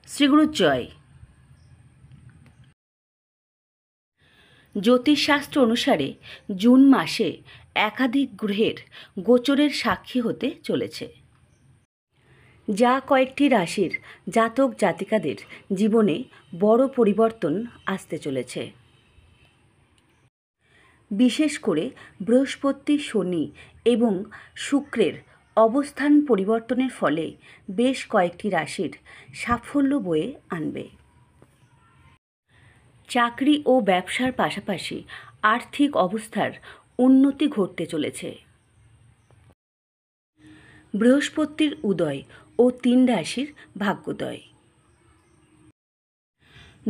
শ্রীগুরুর জয়। জ্যোতিষশাস্ত্র অনুসারে জুন মাসে একাধিক গ্রহের গোচরের সাক্ষী হতে চলেছে, যা কয়েকটি রাশির জাতক জাতিকাদের জীবনে বড় পরিবর্তন আসতে চলেছে। বিশেষ করে বৃহস্পতি, শনি এবং শুক্রের অবস্থান পরিবর্তনের ফলে বেশ কয়েকটি রাশির সাফল্য বয়ে আনবে। চাকরি ও ব্যবসার পাশাপাশি আর্থিক অবস্থার উন্নতি ঘটতে চলেছে। বৃহস্পতির উদয় ও 3 রাশির ভাগ্যোদয়।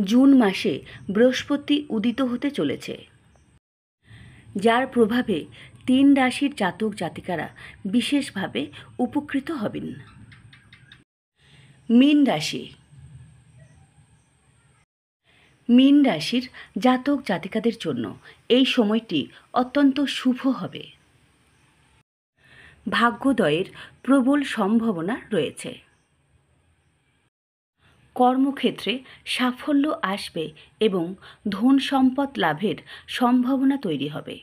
জুন মাসে বৃহস্পতি উদিত হতে চলেছে, যার প্রভাবে 3 রাশির জাতক জাতিকারা বিশেষভাবে উপকৃত হবেন। মীন রাশি। মীন রাশির জাতক জাতিকাদের জন্য এই সময়টি অত্যন্ত শুভ হবে। ভাগ্যোদয়ের প্রবল সম্ভাবনা রয়েছে। কর্মক্ষেত্রে সাফল্য আসবে এবং ধন সম্পদ লাভের সম্ভাবনা তৈরি হবে।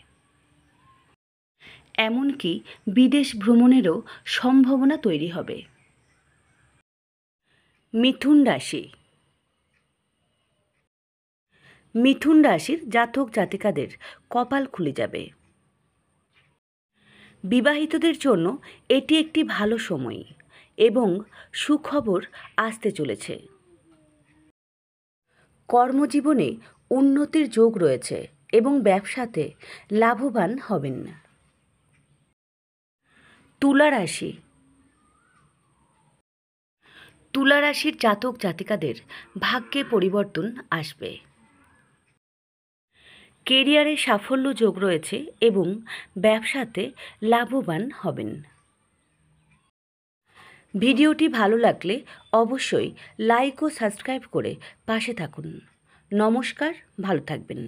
এমনকি বিদেশ ভ্রমণেরও সম্ভাবনা তৈরি হবে। মিথুন রাশি। মিথুন রাশির জাতক জাতিকাদের কপাল খুলে যাবে। বিবাহিতদের জন্য এটি একটি ভালো সময় এবং সুখবর আসতে চলেছে। কর্মজীবনে উন্নতির যোগ রয়েছে এবং ব্যবসাতে লাভবান হবেন। তুলা রাশি। তুলা রাশির জাতক জাতিকাদের ভাগ্যে পরিবর্তন আসবে। কেরিয়ারে সাফল্য যোগ রয়েছে এবং ব্যবসাতে লাভবান হবেন। ভিডিওটি ভালো লাগলে অবশ্যই লাইক ও সাবস্ক্রাইব করে পাশে থাকুন। নমস্কার, ভালো থাকবেন।